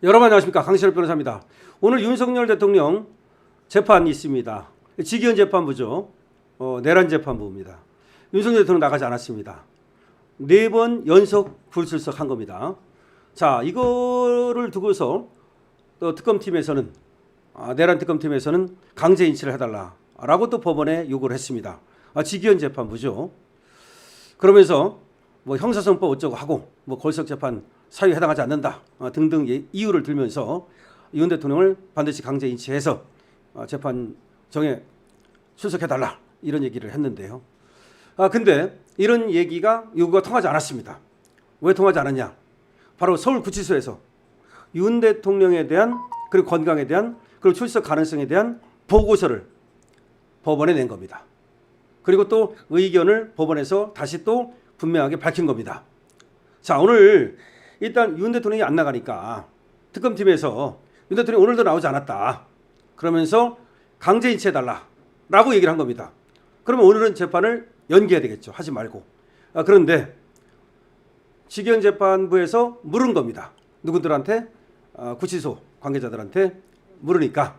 여러분 안녕하십니까, 강신업 변호사입니다. 오늘 윤석열 대통령 재판이 있습니다. 직위원 재판부죠. 내란 재판부입니다. 윤석열 대통령 나가지 않았습니다. 4번 연속 불출석한 겁니다. 자, 이거를 두고서 또 특검팀에서는 내란 특검팀에서는 강제 인치를 해달라라고 또 법원에 요구를 했습니다. 직위원 재판부죠. 그러면서 뭐 형사소송법 어쩌고 하고 뭐 골석 재판 사유에 해당하지 않는다 등등 이유를 들면서 윤 대통령을 반드시 강제 인치해서 재판정에 출석해달라 이런 얘기를 했는데요. 근데 이런 요구가 통하지 않았습니다. 왜 통하지 않았냐? 바로 서울구치소에서 윤 대통령에 대한 그리고 건강에 대한 그리고 출석 가능성에 대한 보고서를 법원에 낸 겁니다. 그리고 또 의견을 법원에서 다시 또 분명하게 밝힌 겁니다. 자, 오늘 일단 윤 대통령이 안 나가니까 특검팀에서 윤 대통령이 오늘도 나오지 않았다 그러면서 강제 인치해달라라고 얘기를 한 겁니다. 그러면 오늘은 재판을 연기해야 되겠죠. 하지 말고. 그런데 직위원 재판부에서 물은 겁니다. 누구들한테? 구치소 관계자들한테 물으니까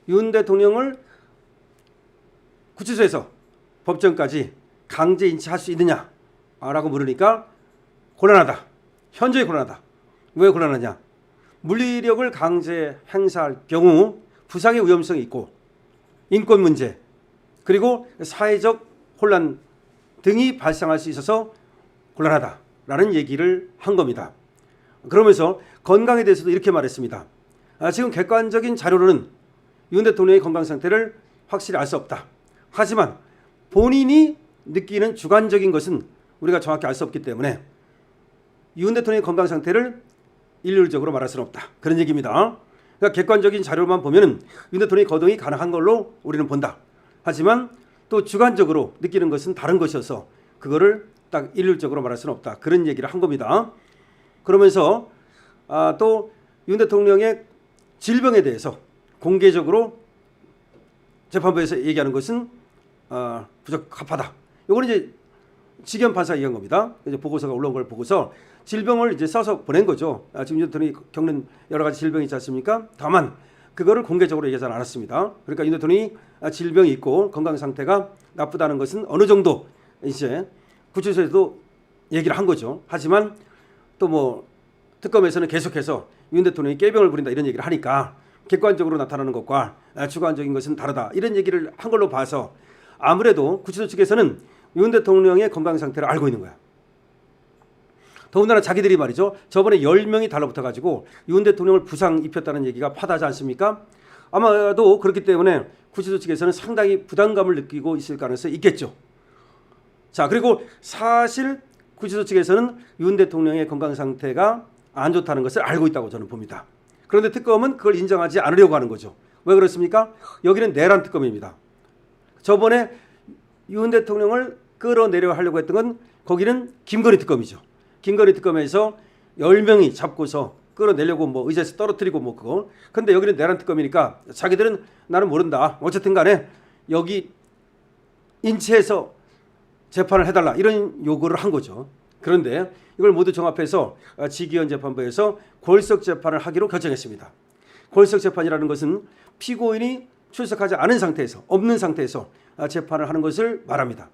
윤 대통령을 구치소에서 법정까지 강제 인치할 수 있느냐라고 물으니까 곤란하다. 현저히 곤란하다. 왜 곤란하냐? 물리력을 강제 행사할 경우 부상의 위험성이 있고 인권 문제 그리고 사회적 혼란 등이 발생할 수 있어서 곤란하다라는 얘기를 한 겁니다. 그러면서 건강에 대해서도 이렇게 말했습니다. 지금 객관적인 자료로는 윤 대통령의 건강 상태를 확실히 알 수 없다. 하지만 본인이 느끼는 주관적인 것은 우리가 정확히 알 수 없기 때문에 윤 대통령의 건강 상태를 일률적으로 말할 수는 없다. 그런 얘기입니다. 그러니까 객관적인 자료만 보면은 윤 대통령의 거동이 가능한 걸로 우리는 본다. 하지만 또 주관적으로 느끼는 것은 다른 것이어서 그거를 딱 일률적으로 말할 수는 없다. 그런 얘기를 한 겁니다. 그러면서 또 윤 대통령의 질병에 대해서 공개적으로 재판부에서 얘기하는 것은 부적합하다. 이거는 이제 직위원 판사가 얘기한 겁니다. 이제 보고서가 올라온 걸 보고서 질병을 이제 써서 보낸 거죠. 지금 윤 대통령이 겪는 여러 가지 질병이 있지 않습니까? 다만 그거를 공개적으로 얘기하지 않았습니다. 그러니까 윤 대통령이 질병이 있고 건강 상태가 나쁘다는 것은 어느 정도 이제 구치소에서도 얘기를 한 거죠. 하지만 또 뭐 특검에서는 계속해서 윤 대통령이 꾀병을 부린다 이런 얘기를 하니까 객관적으로 나타나는 것과 주관적인 것은 다르다 이런 얘기를 한 걸로 봐서 아무래도 구치소 측에서는 윤 대통령의 건강 상태를 알고 있는 거야. 더군다나 자기들이 말이죠. 저번에 10명이 달라붙어가지고 윤 대통령을 부상 입혔다는 얘기가 파다하지 않습니까? 아마도 그렇기 때문에 구치소 측에서는 상당히 부담감을 느끼고 있을 가능성이 있겠죠. 자, 그리고 사실 구치소 측에서는 윤 대통령의 건강 상태가 안 좋다는 것을 알고 있다고 저는 봅니다. 그런데 특검은 그걸 인정하지 않으려고 하는 거죠. 왜 그렇습니까? 여기는 내란 특검입니다. 저번에 윤 대통령을 끌어내려 하려고 했던 건 거기는 김건희 특검이죠. 김건희 특검에서 10명이 잡고서 끌어내려고 뭐 의자에서 떨어뜨리고 뭐 그거. 근데 여기는 내란 특검이니까 자기들은 나는 모른다. 어쨌든 간에 여기 인치해서 재판을 해달라 이런 요구를 한 거죠. 그런데 이걸 모두 종합해서 직위원 재판부에서 골석 재판을 하기로 결정했습니다. 골석 재판이라는 것은 피고인이 출석하지 않은 상태에서 없는 상태에서 재판을 하는 것을 말합니다.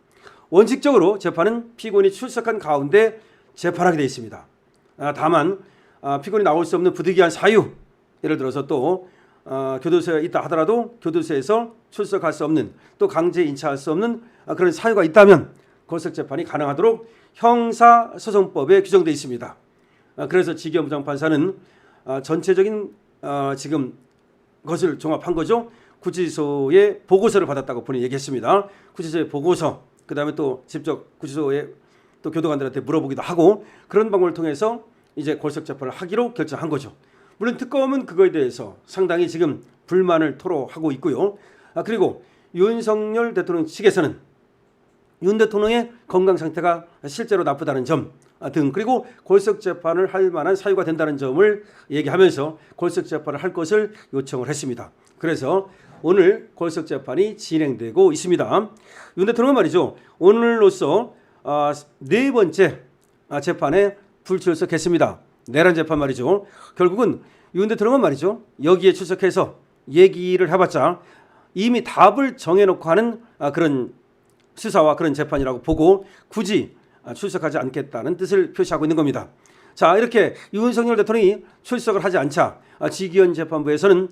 원칙적으로 재판은 피고인이 출석한 가운데 재판하게 되어 있습니다. 다만 피고인이 나올 수 없는 부득이한 사유 예를 들어서 또 교도소에 있다 하더라도 교도소에서 출석할 수 없는 또 강제 인차할 수 없는 그런 사유가 있다면 골석 재판이 가능하도록 형사소송법에 규정되어 있습니다. 그래서 직위원 부장판사는 전체적인 지금 것을 종합한 거죠. 구치소의 보고서를 받았다고 본인이 얘기했습니다. 구치소의 보고서 그다음에 또 직접 구치소에 또 교도관들한테 물어보기도 하고 그런 방법을 통해서 이제 골석 재판을 하기로 결정한 거죠. 물론 특검은 그거에 대해서 상당히 지금 불만을 토로하고 있고요. 그리고 윤석열 대통령 측에서는 윤 대통령의 건강 상태가 실제로 나쁘다는 점 등 그리고 골석 재판을 할 만한 사유가 된다는 점을 얘기하면서 골석 재판을 할 것을 요청을 했습니다. 그래서 오늘 골석 재판이 진행되고 있습니다. 윤 대통령은 말이죠. 오늘로써 4번째 재판에 불출석했습니다. 내란 재판 말이죠. 결국은 윤 대통령은 말이죠. 여기에 출석해서 얘기를 해봤자 이미 답을 정해놓고 하는 그런 수사와 그런 재판이라고 보고 굳이 출석하지 않겠다는 뜻을 표시하고 있는 겁니다. 자, 이렇게 윤석열 대통령이 출석을 하지 않자 지기현 재판부에서는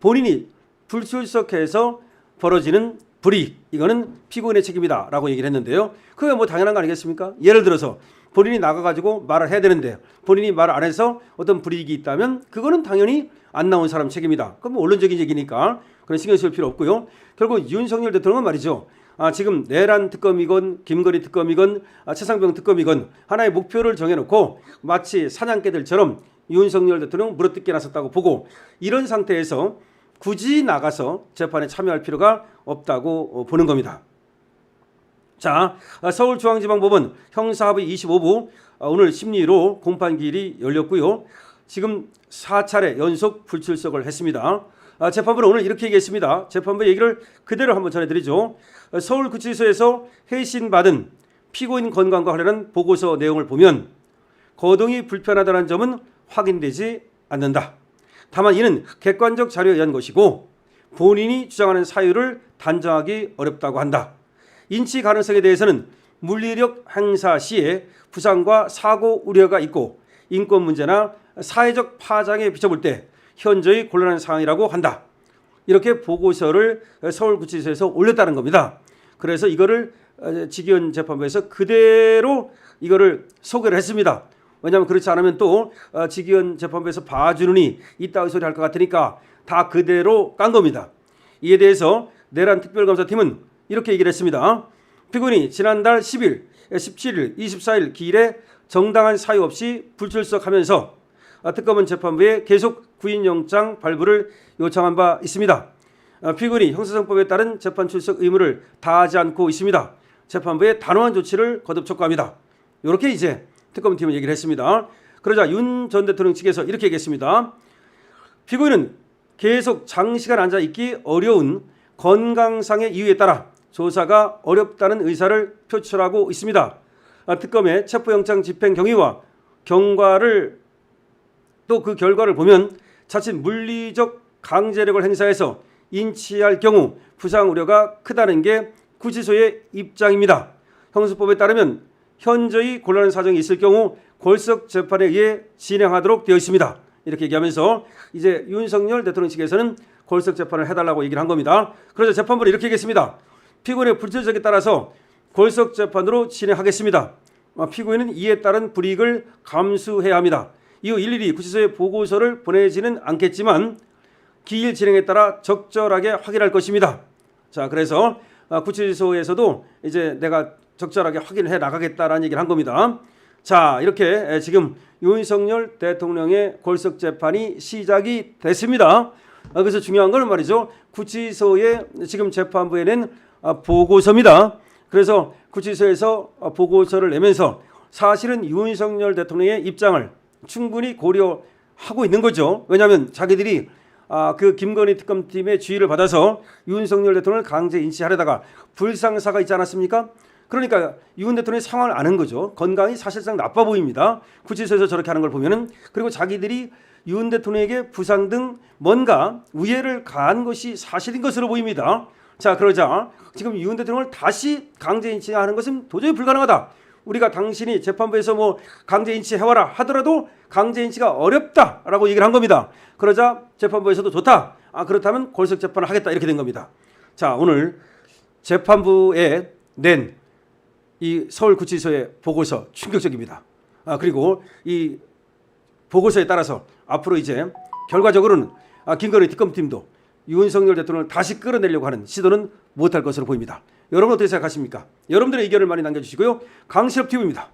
본인이 불출석해서 벌어지는 불이익, 이거는 피고인의 책임이다라고 얘기를 했는데요. 그게 뭐 당연한 거 아니겠습니까? 예를 들어서 본인이 나가가지고 말을 해야 되는데 본인이 말을 안 해서 어떤 불이익이 있다면 그거는 당연히 안 나온 사람 책임이다. 그건 뭐 언론적인 얘기니까 그런 신경 쓸 필요 없고요. 결국 윤석열 대통령은 말이죠. 지금 내란 특검이건 김건희 특검이건 최상병 특검이건 하나의 목표를 정해놓고 마치 사냥개들처럼 윤석열 대통령 물어뜯게 나섰다고 보고 이런 상태에서 굳이 나가서 재판에 참여할 필요가 없다고 보는 겁니다. 자, 서울중앙지방법원 형사합의 25부 오늘 심리로 공판기일이 열렸고요. 지금 4차례 연속 불출석을 했습니다. 재판부는 오늘 이렇게 얘기했습니다. 재판부 얘기를 그대로 한번 전해드리죠. 서울구치소에서 해신받은 피고인 건강과 관련한 보고서 내용을 보면 거동이 불편하다는 점은 확인되지 않는다. 다만 이는 객관적 자료에 의한 것이고 본인이 주장하는 사유를 단정하기 어렵다고 한다. 인치 가능성에 대해서는 물리력 행사 시에 부상과 사고 우려가 있고 인권 문제나 사회적 파장에 비춰볼 때 현저히 곤란한 상황이라고 한다. 이렇게 보고서를 서울구치소에서 올렸다는 겁니다. 그래서 이거를 지기현 재판부에서 그대로 이거를 소개를 했습니다. 왜냐하면 그렇지 않으면 또 지기현 재판부에서 봐주느니 이따위 소리 할 것 같으니까 다 그대로 깐 겁니다. 이에 대해서 내란 특별검사팀은 이렇게 얘기를 했습니다. 피고인이 지난달 10일, 17일, 24일 기일에 정당한 사유 없이 불출석하면서 특검은 재판부에 계속 구인영장 발부를 요청한 바 있습니다. 피고인이 형사정법에 따른 재판 출석 의무를 다하지 않고 있습니다. 재판부에 단호한 조치를 거듭 촉구합니다. 이렇게 이제 특검팀은 얘기를 했습니다. 그러자 윤 전 대통령 측에서 이렇게 얘기했습니다. 피고인은 계속 장시간 앉아 있기 어려운 건강상의 이유에 따라 조사가 어렵다는 의사를 표출하고 있습니다. 특검의 체포영장 집행 경위와 경과를 또 그 결과를 보면 자칫 물리적 강제력을 행사해서 인치할 경우 부상 우려가 크다는 게 구치소의 입장입니다. 형사법에 따르면 현저히 곤란한 사정이 있을 경우 골석 재판에 의해 진행하도록 되어 있습니다. 이렇게 얘기하면서 이제 윤석열 대통령 측에서는 골석 재판을 해달라고 얘기를 한 겁니다. 그래서 재판부는 이렇게 얘기했습니다. 피고인의 불출석에 따라서 골석 재판으로 진행하겠습니다. 피고인은 이에 따른 불이익을 감수해야 합니다. 이후 일일이 구치소에 보고서를 보내지는 않겠지만 기일 진행에 따라 적절하게 확인할 것입니다. 자, 그래서 구치소에서도 이제 내가 적절하게 확인을 해 나가겠다라는 얘기를 한 겁니다. 자, 이렇게 지금 윤석열 대통령의 골석 재판이 시작이 됐습니다. 그래서 중요한 건 말이죠. 구치소에 지금 재판부에 낸 보고서입니다. 그래서 구치소에서 보고서를 내면서 사실은 윤석열 대통령의 입장을 충분히 고려하고 있는 거죠. 왜냐하면 자기들이 그 김건희 특검팀의 지휘를 받아서 윤석열 대통령을 강제 인치하려다가 불상사가 있지 않았습니까? 그러니까 윤 대통령의 상황을 아는 거죠. 건강이 사실상 나빠 보입니다. 구치소에서 저렇게 하는 걸 보면은. 그리고 자기들이 윤 대통령에게 부상 등 뭔가 우애를 가한 것이 사실인 것으로 보입니다. 자, 그러자 지금 윤 대통령을 다시 강제 인치하는 것은 도저히 불가능하다. 우리가 당신이 재판부에서 뭐 강제 인치해와라 하더라도 강제 인치가 어렵다라고 얘기를 한 겁니다. 그러자 재판부에서도 좋다. 그렇다면 골석 재판을 하겠다 이렇게 된 겁니다. 자, 오늘 재판부에 낸 이 서울구치소의 보고서 충격적입니다. 그리고 이 보고서에 따라서 앞으로 이제 결과적으로는 김건희 특검팀도 윤석열 대통령을 다시 끌어내려고 하는 시도는 못할 것으로 보입니다. 여러분 어떻게 생각하십니까? 여러분들의 의견을 많이 남겨주시고요. 강실업 TV입니다.